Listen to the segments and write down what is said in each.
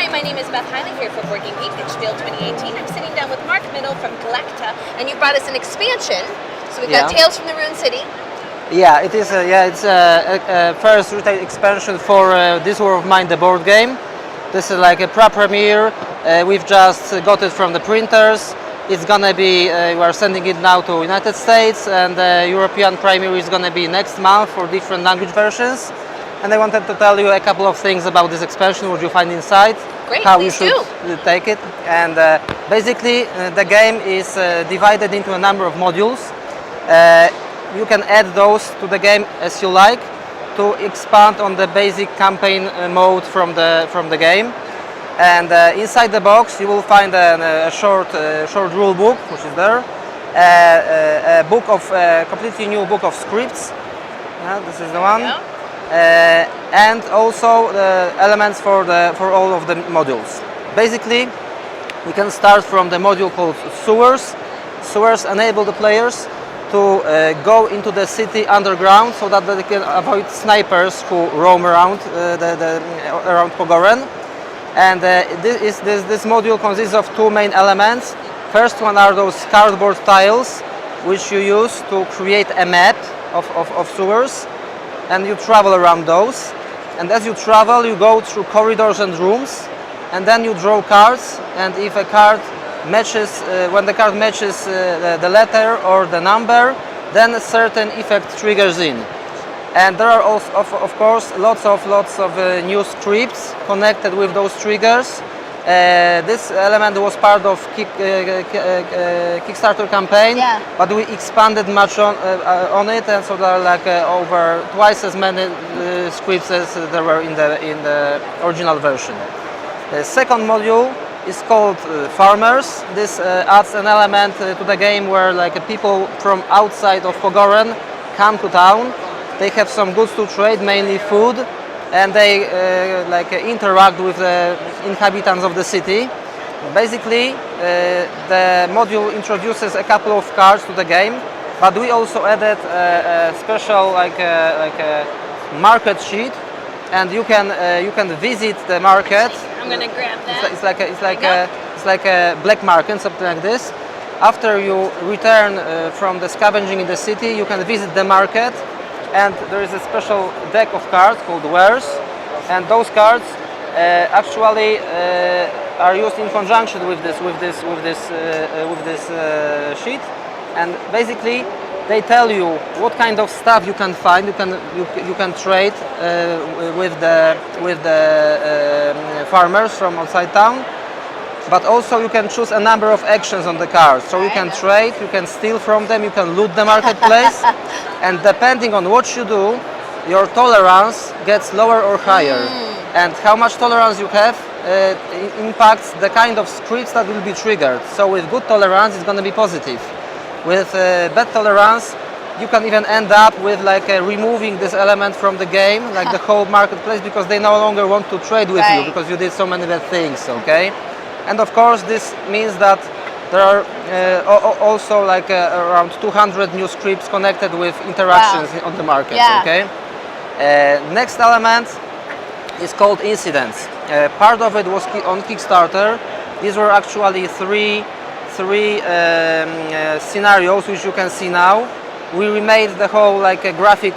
Hi, my name is Beth Heine here for Board Game Geek at SPIEL 2018. I'm sitting down with Mark Middle from Galacta, and you brought us an expansion. So we've got Tales from the Ruined City. Yeah, it is. It's a first retail expansion for This War of Mine, the board game. This is like a pre-premiere. We've just got it from the printers. It's gonna be. We are sending it now to United States, and the European premiere is gonna be next month for different language versions. And I wanted to tell you a couple of things about this expansion, what you find inside, Great, how you should take it. And basically, the game is divided into a number of modules. You can add those to the game as you like to expand on the basic campaign mode from the game. And inside the box, you will find a short rule book, which is there, a book of completely new book of scripts. This is the one. Yeah. And also the elements for all of the modules. Basically, we can start from the module called Sewers. Sewers enable the players to go into the city underground so that they can avoid snipers who roam around around Pogoren. And this module consists of two main elements. First one are those cardboard tiles, which you use to create a map of sewers. And you travel around those, and as you travel you go through corridors and rooms, and then you draw cards, and if a card matches, when the card matches the letter or the number, then a certain effect triggers in. And there are also, of course, lots of new scripts connected with those triggers. This element was part of Kickstarter campaign, but we expanded much on it, and so there are like over twice as many scripts as there were in the original version. The second module is called Farmers. This adds an element to the game where like people from outside of Pogoren come to town. They have some goods to trade, mainly food, and they interact with the inhabitants of the city. Basically, the module introduces a couple of cards to the game, but we also added a special a market sheet, and you can visit the market. I'm gonna grab that. It's like a black market, something like this. After you return from the scavenging in the city, you can visit the market. And there is a special deck of cards called Wares, and those cards actually are used in conjunction with this sheet. And basically, they tell you what kind of stuff you can find. You can trade with the farmers from outside town. But also you can choose a number of actions on the cards. So you can trade, you can steal from them, you can loot the marketplace. And depending on what you do, your tolerance gets lower or higher. And how much tolerance you have impacts the kind of scripts that will be triggered. So with good tolerance, it's going to be positive. With bad tolerance, you can even end up with removing this element from the game, like the whole marketplace, because they no longer want to trade with you because you did so many bad things, okay? And of course, this means that there are also around 200 new scripts connected with interactions on the market. Okay. Next element is called Incidents. Part of it was on Kickstarter. These were actually three scenarios, which you can see now. We remade the whole graphic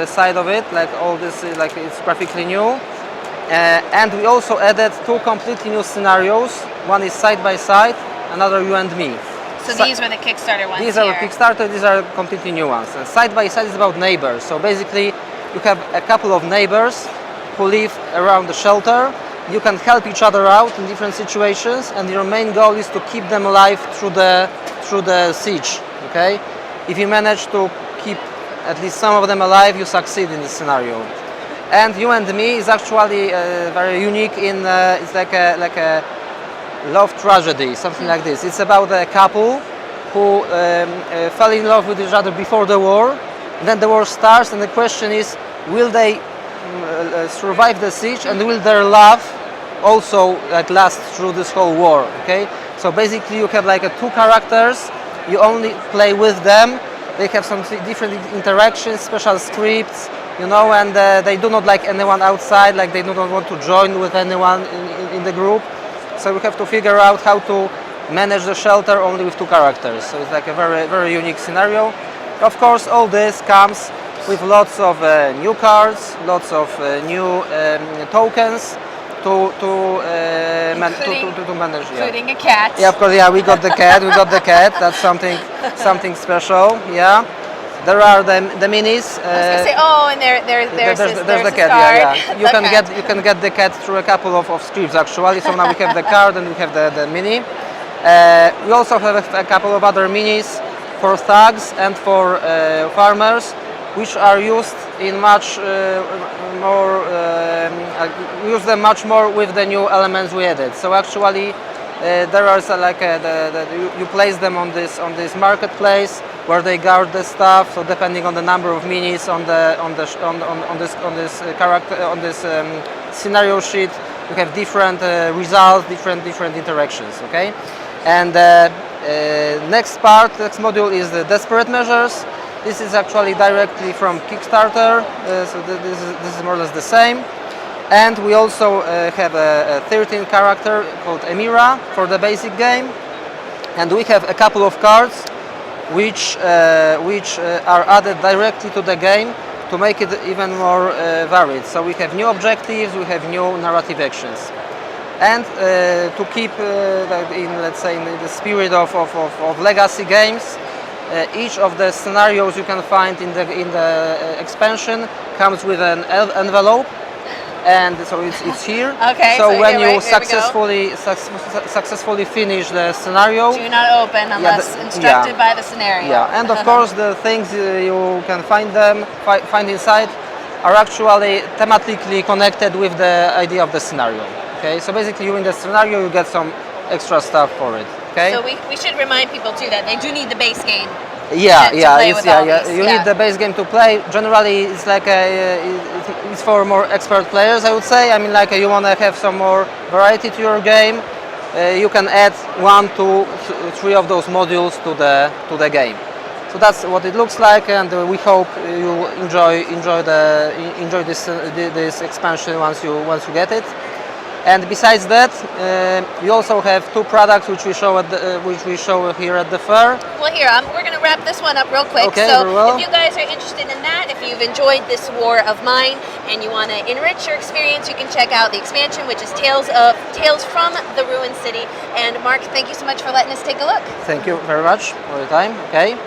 side of it, all this it's graphically new. And we also added two completely new scenarios. One is side by side, another you and me. So these were the Kickstarter ones. These are Kickstarter, these are completely new ones. And side by side is about neighbors. So basically, you have a couple of neighbors who live around the shelter. You can help each other out in different situations, and your main goal is to keep them alive through the siege. Okay? If you manage to keep at least some of them alive, you succeed in this scenario. And You and Me is actually very unique in it's like a love tragedy, something like this. It's about a couple who fell in love with each other before the war. Then the war starts, and the question is, will they survive the siege, and will their love also last through this whole war? Okay. So basically, you have two characters. You only play with them. They have some different interactions, special scripts. you know, and they do not like anyone outside, like they do not want to join with anyone in the group. So we have to figure out how to manage the shelter only with 2 characters. So it's like a very, very unique scenario. Of course, all this comes with lots of new cards, lots of new tokens to manage. Including a cat. Yeah, of course. Yeah, we got the cat. We got the cat. That's something special. Yeah. There are the minis. I was gonna say, oh, and there's the cat. card. Yeah. You can get the cat through a couple of scripts actually. So now we have the card and we have the mini. We also have a couple of other minis for thugs and for farmers, which are used in much more. Use them much more with the new elements we added. So actually, there are you place them on this marketplace where they guard the stuff. So depending on the number of minis on this scenario sheet, you have different results, different interactions. Okay, and next module is the desperate measures. This is actually directly from Kickstarter, so this is more or less the same. And we also have a 13 character called Emira for the basic game, and we have a couple of cards which are added directly to the game to make it even more varied. So we have new objectives, we have new narrative actions, and to keep let's say in the spirit of legacy games, each of the scenarios you can find in the expansion comes with an envelope. And so it's here. Okay. So when you successfully finish the scenario, do not open unless instructed by the scenario. Yeah, and of course the things you can find inside are actually thematically connected with the idea of the scenario. Okay. So basically, you in the scenario you get some extra stuff for it. Okay. So we should remind people too that they do need the base game. Yeah, You need the base game to play. Generally, it's like it's for more expert players, I would say. I mean, like you want to have some more variety to your game. You can add 1, 2, 3 of those modules to the game. So that's what it looks like, and we hope you enjoy this expansion once you get it. And besides that, we also have 2 products which we show here at the fair. Well, here we're going to wrap this one up real quick. Okay, so very well. if you guys are interested in that, if you've enjoyed this War of Mine and you want to enrich your experience, you can check out the expansion, which is Tales from the Ruined City. And Mark, thank you so much for letting us take a look. Thank you very much for your time. Okay.